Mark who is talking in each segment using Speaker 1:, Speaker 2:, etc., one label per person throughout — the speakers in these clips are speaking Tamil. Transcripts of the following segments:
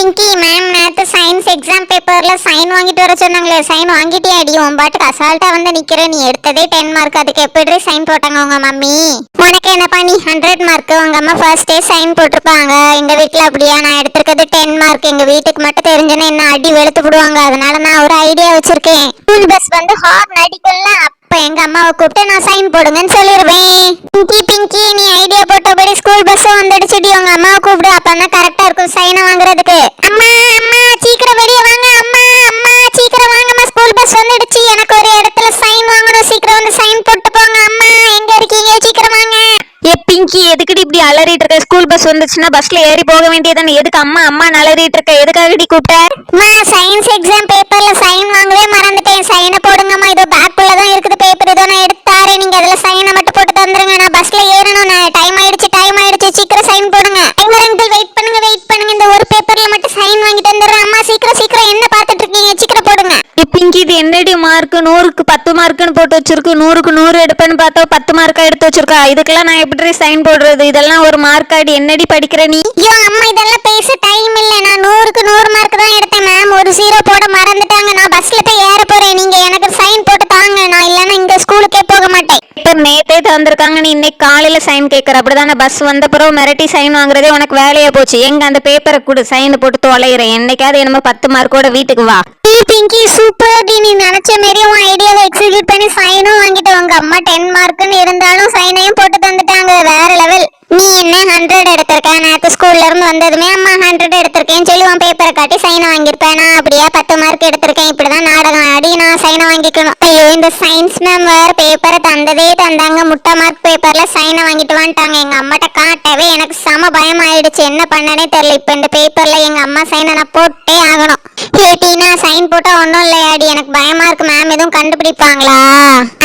Speaker 1: பிங்கி மேம் நேத்து சயின்ஸ் எக்ஸாம் பேப்பர்ல சைன் வாங்கிட்டு வர சொன்னாங்களே, சைன் வாங்கிட்டே அடி உன் பாட்டுக்கு அசால்ட்டா வந்து நிக்கிற. நீ எடுத்ததே 10 மார்க், அதுக்கு எப்படி சைன் போட்டாங்க உங்க மம்மி? உனக்கு என்னப்பா நீ 100 மார்க், உங்க அம்மா ஃபர்ஸ்ட் டே சைன் போட்டிருப்பாங்க. எங்க வீட்டுல அப்படியா, நான் எடுத்திருக்கிறது 10 மார்க். எங்க வீட்டுக்கு மட்டும் தெரிஞ்சுன்னா என்ன அடி வெளுத்து விடுவாங்க. அதனால நான் ஒரு ஐடியா வச்சிருக்கேன். ஸ்கூல் பஸ் வந்து ஹார்ன் அடிக்கல, அப்ப எங்க அம்மாவை கூப்பிட்டு நான் சைன் போடுங்கன்னு சொல்லிடுவேன். பிங்கி பிங்கி நீ ஐடியா போட்டபடி ஸ்கூல் பஸ் வந்துடுச்சுடி, உங்க அம்மாவை கூப்பிடு, அப்பதான் கரெக்டா இருக்கும் சைனை வாங்குறதுக்கு. அம்மா அம்மா சீக்கிரம் வெளியே வாங்க, அம்மா அம்மா சீக்கிரம் வாங்கம்மா, ஸ்கூல் பஸ் வந்துடுச்சு. எனக்கு ஒரு இடத்துல சைன் வாங்கணும், சீக்கிரம் வந்து சைன் போட்டு போங்க. அம்மா எங்க இருக்கீங்க, சீக்கிரம் வாங்க.
Speaker 2: ஏ பிங்கி எதுக்குடி இப்படி அலறிட்டு இருக்க? ஸ்கூல் பஸ் வந்துச்சுன்னா பஸ்ல ஏறி போக வேண்டியதானே, எதுக்கு அம்மா அம்மா அலறிட்டு இருக்க? எதுக்காகடி கூப்பிட்ட?
Speaker 1: சயின்ஸ் எக்ஸாம் பேப்பர்ல சைன் வாங்கவே மறந்துட்டேன். சைனை போடுங்கம்மா, இதோ பேக்குள்ளதான் இருக்குது பேப்பர், இதோ நான் எடுத்தாரே, நீங்க அதுல சைனை மட்டும் போட்டு தந்துருங்க. நான் பஸ்ல ஏறணும், நான் டைம் ஆயிடுச்சு சீக்கிரம் சைன் போடுங்க. வெயிட் பண்ணுங்க, இந்த ஒரு பேப்பர்ல மட்டும் சைன் வாங்கி தந்துடுறேன். அம்மா சீக்கிரம் என்ன பார்த்துட்டு இருக்கீங்க, சீக்கிரம் போடுங்க.
Speaker 2: ஏ பிங்கி இது என்னடி மார்க்? 100க்கு 10 மார்க்குன்னு போட்டு வச்சிருக்கு. 100க்கு 100 எடுப்பேன்னு பார்த்தா 10 மார்க்கா எடுத்து வச்சிருக்கா. இதுக்கெல்லாம் நான் எப்படி சைன் போடுறது? இதெல்லாம் ஒரு மார்க்காடி? என்னடி படிக்கிற நீ?
Speaker 1: ஐயோ அம்மா இதெல்லாம் பேச டைம் இல்ல. நான் 100க்கு 100 மார்க் தான் எடுத்தேன் மேம். ஒரு 0 போட மறந்துட்டாங்க. நான் பஸ்ல போய் ஏற போறேன், நீங்க எனக்கு சைன் போட்டு தாங்க. நான் இல்லன்னா இங்க ஸ்கூலுக்கே போக மாட்டேன்.
Speaker 2: நேத்தே தந்திருக்காங்க, நீ இன்னைக்கு காலையில சைன் கேட்கற. அப்படிதானே? பஸ் வந்த பிறகு மிரட்டி சைன் வாங்குறதே உனக்கு வேலையா போச்சு. எங்க அந்த பேப்பரை கூட சைன் போட்டு தொலைகிறேன். என்னைக்காவது என்னமோ 10 மார்க்கோட வீட்டுக்கு வா.
Speaker 1: பிங்கி சூப்பர் டி, நீ நினைச்ச மாரி உன் ஐடியாவை எக்ஸிக்யூட் பண்ணி சைனும் வாங்கிட்டு உங்க அம்மா 10 மார்க்னு இருந்தாலும் சைனையும் போட்டு தந்துட்டாங்க. வேற லெவல். நீ என்ன 100 எடுத்திருக்க? நேற்று ஸ்கூல்ல இருந்து வந்ததுமே அம்மா 100 எடுத்திருக்கேன்னு சொல்லி உன் பேப்பரை காட்டி சைனை வாங்கியிருப்பேன். நான் அப்படியா 10 மார்க் எடுத்திருக்கேன், இப்படிதான் நாடகம் ஆடி நான் சைனை வாங்கிக்கணும். ஐயோ இந்த சயின்ஸ் மேம் வேற பேப்பரை தந்ததே தந்தாங்க, முட்டை மார்க் பேப்பர்ல சைனை வாங்கிட்டு வந்துட்டாங்க. எங்க அம்மாட்ட காட்டவே எனக்கு செம பயம் ஆயிடுச்சு, என்ன பண்ணனே தெரியல. இப்ப இந்த பேப்பர்ல எங்க அம்மா சைனை நான் போட்டே ஆகணும். கேட்டீங்கன்னா சைன் போட்டா ஒன்றும் இல்லையாடி, எனக்கு பயமா இருக்கு. மேம் எதுவும் கண்டுபிடிப்பாங்களா?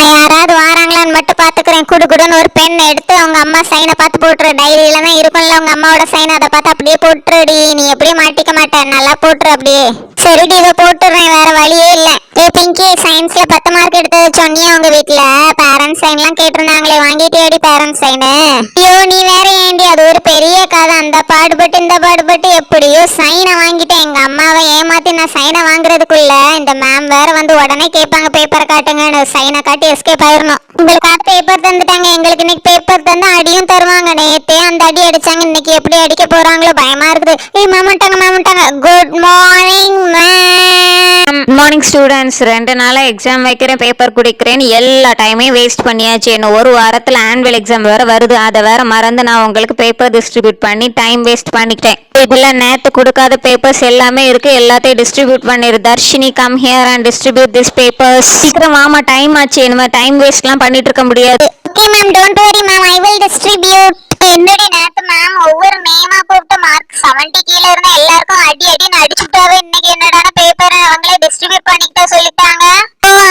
Speaker 1: யாராவது வாராங்களான்னு மட்டும் பாத்துக்கிறேன். குடுன்னு ஒரு பென் எடுத்து அவங்க அம்மா சைனை பார்த்து போட்டுரு. டைரியில தான் இருக்கும்ல உங்க அம்மாவோட சைன், அதை பார்த்து அப்படியே போட்டுருடி. நீ எப்படியே மாட்டிக்க மாட்டேன், நல்லா போட்டுரு அப்படியே. சரிடி இதை போட்டுடுறேன், வேற வழியே இல்ல. ஏ பிங்கி சயின்ஸ்ல 10 மார்க் எடுத்தது சொன்னியா உங்க வீட்டுல? பேரண்ட்ஸ் சைன் எல்லாம் கேட்டிருந்தாங்களே, வாங்கிட்டேடி பேரண்ட்ஸ் சைனு? ஐயோ நீ வேற ஏண்டி, அது ஒரு பெரிய கதை. அந்த பாடுபட்டு இந்த பாடுபட்டு எப்படியோ சைனை வாங்கிட்டேன். எங்க அம்மாவை ஏமாத்தி நான் சைனை வாங்குறதுக்குள்ள இந்த மேம் வேற வந்து உடனே கேட்பாங்க பேப்பரை காட்டுங்கன்னு. சைனை காட்டி எஸ்கேப் ஆயிடணும். உங்களுக்காக பேப்பர் தந்துட்டாங்க, எங்களுக்கு இன்னைக்கு பேப்பர் தந்து அடியும் தருவாங்க. நேத்தே அந்த அடி அடிச்சாங்க, இன்னைக்கு எப்படி அடிக்க போறாங்களோ பயமா இருக்குது. ஏய் மாமன்ட்டாங்க. Good morning ma'am.
Speaker 2: Morning students, 2 நாளா எக்ஸாம் வைக்கிறேன், பேப்பர் குடிக்கிறேன், எல்லா டைமையும் வேஸ்ட் பண்ணியாச்சு. இன்னும் ஒரு வாரத்தில் ஆனுவல் எக்ஸாம் வேற வருது. அதை வேற மறந்து நான் உங்களுக்கு பேப்பர் டிஸ்ட்ரிபியூட் பண்ணி டைம் வேஸ்ட் பண்ணிட்டேன். இதுல நேத்து கொடுக்காத பேப்பர்ஸ் எல்லாமே இருக்கு, எல்லாத்தையும் டிஸ்ட்ரிபியூட் பண்ணிரு. Dharshini come here and distribute this papers. சீக்கிரம் வாமா, டைம் ஆச்சு. இனிமே டைம் வேஸ்ட்லாம் பண்ணிட்டு இருக்க முடியாது.
Speaker 1: Okay ma'am, don't worry ma'am, I will distribute. என்னடி நேத்து மேம் ஒவ்வொரு நேமா கூப்பிட்டு மார்க் 70 கீழ இருந்த எல்லாருக்கும் அடின்னு அடிச்சுட்டாவே. இன்னைக்கு என்னடான பேப்பரை அவங்களே டிஸ்ட்ரிபியூட் பண்ணிக்கிட்ட சொல்லிட்டாங்க.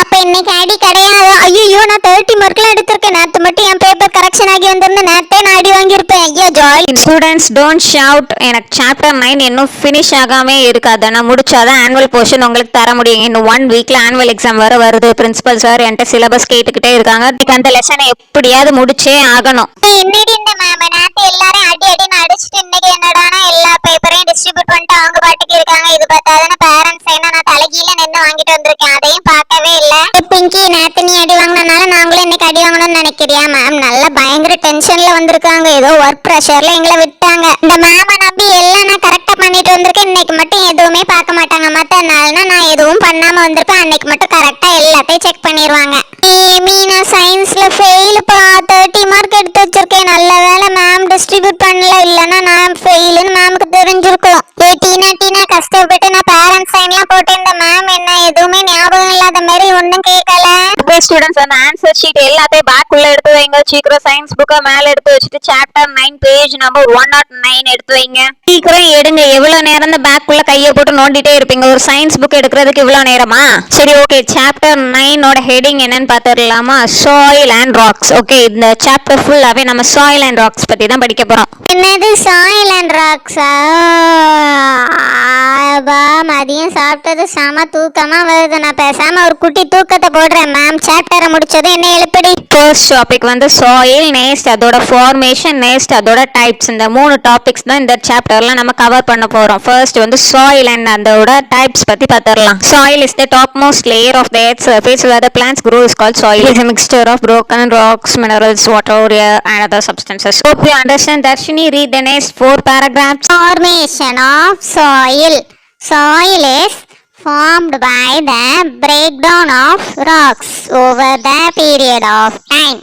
Speaker 1: அப்ப இன்னைக்கு அடி கிடையாது. ஐயோ நான் 30 மார்க்லாம் எடுத்திருக்கேன். நேத்து மட்டும் என் பேப்பர் கரெக்ஷன் ஆகி வந்திருந்த நேத்தே நான் அடி வாங்கியிருப்பேன். ஐயோ ஜாலி.
Speaker 2: Students don't shout. எனக்கு சாப்டர் 9 இன்னும் ஃபினிஷ் ஆகாமே இருக்காது. நான் முடிச்சாதான் ஆனுவல் போர்ஷன் உங்களுக்கு தர முடியும். இன்னும் 1 வீக்ல ஆனுவல் எக்ஸாம் வர வருது. பிரின்சிபல் சார் என்கிட்ட சிலபஸ் கேட்டுக்கிட்டே இருக்காங்க. அந்த லெசனை எப்படியாவது முடிச்சே ஆகணும்.
Speaker 1: என்னடி இந்த மேம் நேத்து எல்லாரும் அடின்னு அடிச்சுட்டு இன்னைக்கு என்னடானா எல்லா பேப்பரையும் டிஸ்ட்ரிபியூட் பண்ணிட்டு அவங்க பாட்டுக்கு இருக்காங்க. இது பார்த்தாதானே பேரண்ட்ஸ் சைனா நான் தலைகீழ நின்று வாங்கிட்டு வந்திருக்கேன், அதையும் பார்க்கவே இல்ல. பிங்கி நேத்து நீ அடி வாங்கினால நாங்களும் இன்னைக்கு அடி வாங்கணும்னு நினைக்கிறியா? மேம் நல்ல பயங்கர டென்ஷன்ல வந்திருக்காங்க, ஏதோ ஒர்க் ப்ரெஷர்ல எங்களை விட்டாங்க. இந்த மேமை நம்பி எல்லாம் நான் கரெக்டா பண்ணிட்டு வந்திருக்கேன். இன்னைக்கு மட்டும் எதுவுமே பார்க்க மாட்டாங்க. மத்த நாள்னா நான் எதுவும் பண்ணாம வந்திருப்பேன், அன்னைக்கு மட்டும் கரெக்டா எல்லாத்தையும் செக் பண்ணிடுவாங்க. மீனா சயின்ஸ்ல ஃபெயிலுப்பா, 30 மார்க் எடுத்து வச்சிருக்கேன். நல்ல வேலை மேம் டிஸ்ட்ரிபியூட் பண்ணல, இல்லைன்னா நான் ஃபெயிலுன்னு மேமுக்கு தெரிஞ்சிருக்கும். ஏ டீனா கஷ்டப்பட்டு நான் பேரண்ட்ஸ் சைன்லாம் போட்டு இந்த மேம் என்ன எதுவுமே ஞாபகம் இல்லாத மாதிரி ஒன்றும் கேட்கல.
Speaker 2: ஸ்டூடெண்ட்ஸ் அந்த ஆன்சர் ஷீட் எல்லாத்தையும் பேக் உள்ள எடுத்து வைங்க. சீக்கிரம் சயின்ஸ் புக்கை மேல எடுத்து வச்சுட்டு சாப்டர் 9 பேஜ் நம்பர் 109 எடுத்து வைங்க. சீக்கிரம் எடுங்க. எவ்வளவு நேரம் தான் பேக் உள்ள கையை போட்டு நோண்டிட்டே இருப்பீங்க? ஒரு சயின்ஸ் புக் எடுக்கிறதுக்கு இவ்வளவு நேரமா? சரி ஓகே, சாப்டர் 9ஓட ஹெட்டிங் என்னன்னு பார்த்துடலாமா? Soil and rocks. ஓகே, இந்த சாப்டர் ஃபுல்லாவே நம்ம சாயில் அண்ட் ராக்ஸ் பத்தி தான் படிக்க போறோம்.
Speaker 1: என்னது சாயில் அண்ட் ராக்ஸா? மதியம் சாப்பிட்டது செம தூக்கமா வருது. நான் பேசாம ஒரு குட்டி தூக்கத்தை போடுறேன். மேம் சாப்டரை முடிச்சது என்ன எழுப்படி.
Speaker 2: ஃபர்ஸ்ட் டாபிக் வந்து சாயில், நெக்ஸ்ட் அதோட ஃபார்மேஷன், நெக்ஸ்ட் அதோட டைப்ஸ். இந்த 3 டாபிக்ஸ் தான் இந்த சாப்டர்ல நம்ம கவர் பண்ண போறோம். ஃபர்ஸ்ட் வந்து சாயில் அண்ட் அதோட டைப்ஸ் பத்தி பார்த்துடலாம். Soil is the topmost layer of the earth surface where the plants grow is called soil. It is a mixture of broken rocks, minerals, water, air and other substances. Hope you understand. Darshini, read the next 4 paragraphs.
Speaker 1: Formation of soil. Soil is formed by the breakdown of rocks over the period of time.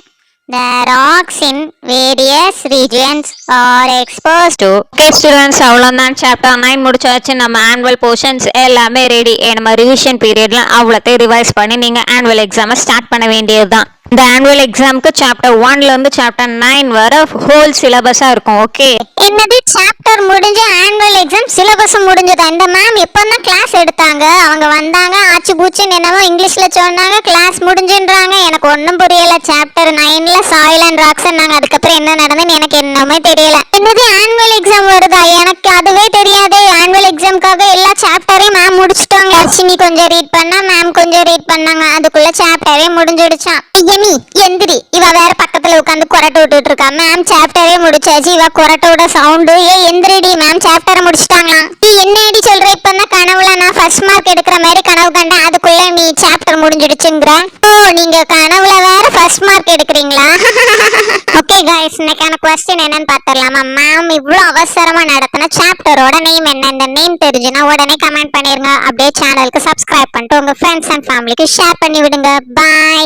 Speaker 1: The rocks in various regions are exposed to.
Speaker 2: Okay students, அவ்வளோதான் சாப்டர் 9 முடிச்சாச்சு. நம்ம ஆனுவல் போர்ஷன்ஸ் எல்லாமே ரெடி. நம்ம ரிவிஷன் பீரியட்ல அவ்வளோத்தையும் ரிவைஸ் பண்ணி நீங்கள் ஆனுவல் எக்ஸாமை ஸ்டார்ட் பண்ண வேண்டியதுதான். இந்த ஆனுவல் எக்ஸாமுக்கு சாப்டர் 1ல இருந்து சாப்டர் 9 வரை ஹோல் சிலபஸா இருக்கும். ஓகே,
Speaker 1: என்னது சாப்டர் முடிஞ்ச ஆனுவல் எக்ஸாம் சிலபஸ் முடிஞ்சதா? இந்த மேம் எப்பதான் கிளாஸ் எடுத்தாங்க? அவங்க வந்தாங்க, ஆச்சு பூச்சின்னு என்னமோ இங்கிலீஷ்ல சொன்னாங்க, கிளாஸ் முடிஞ்சுன்றாங்க. எனக்கு ஒன்றும் புரியல. சாப்டர் 9ல சாயில் அண்ட் ராக்ஸ் நாங்க அதுக்கப்புறம் என்ன நடந்ததுன்னு எனக்கு என்னமே தெரியல. என்னது ஆனுவல் எக்ஸாம் வருதா? எனக்கு அதுவே தெரியாது. ஆனுவல் எக்ஸாம்க்காக எல்லா சாப்டரையும் மேம் முடிச்சிட்டாங்க. அர்ஷினி கொஞ்சம் ரீட் பண்ணா, மேம் கொஞ்சம் ரீட் பண்ணாங்க. அதுக்குள்ள சாப்டரே முடிஞ்சிடுச்சான். எமி எந்திரி, இவ வேற பக்கத்துல உட்காந்து கொரட்டை விட்டுட்டு இருக்கா. மேம் சாப்டரே முடிச்சாச்சு, இவ கொரட்டோட சவுண்டு. எந்திரிடி, மேம் சாப்டரை முடிச்சிட்டாங்களாம். நீ என்னடி சொல்ற? இப்பதான் கனவுல நான் ஃபர்ஸ்ட் மார்க் எடுக்கிற மாதிரி கனவு கண்டேன், அதுக்குள்ள நீ சாப்டர் முடிஞ்சிடுச்சுங்கிற. ஓ, நீங்க கனவுல வேற ஃபர்ஸ்ட் மார்க் எடுக்கிறீங்களா? ஓகே गाइस, இன்னைக்கான क्वेश्चन என்னன்னு பார்த்தறலாமா? மேம் இவ்ளோ அவசரமா நடத்தின சாப்டரோட நேம் என்ன? இந்த நேம் தெரிஞ்சுனா உடனே கமெண்ட் பண்ணிருங்க. அப்படியே சேனலுக்கு சப்ஸ்கிரைப் பண்ணிட்டு உங்க ஃப்ரெண்ட்ஸ் அண்ட் ஃபேமிலிக்கு ஷேர் பண்ணி விடுங்க. பை.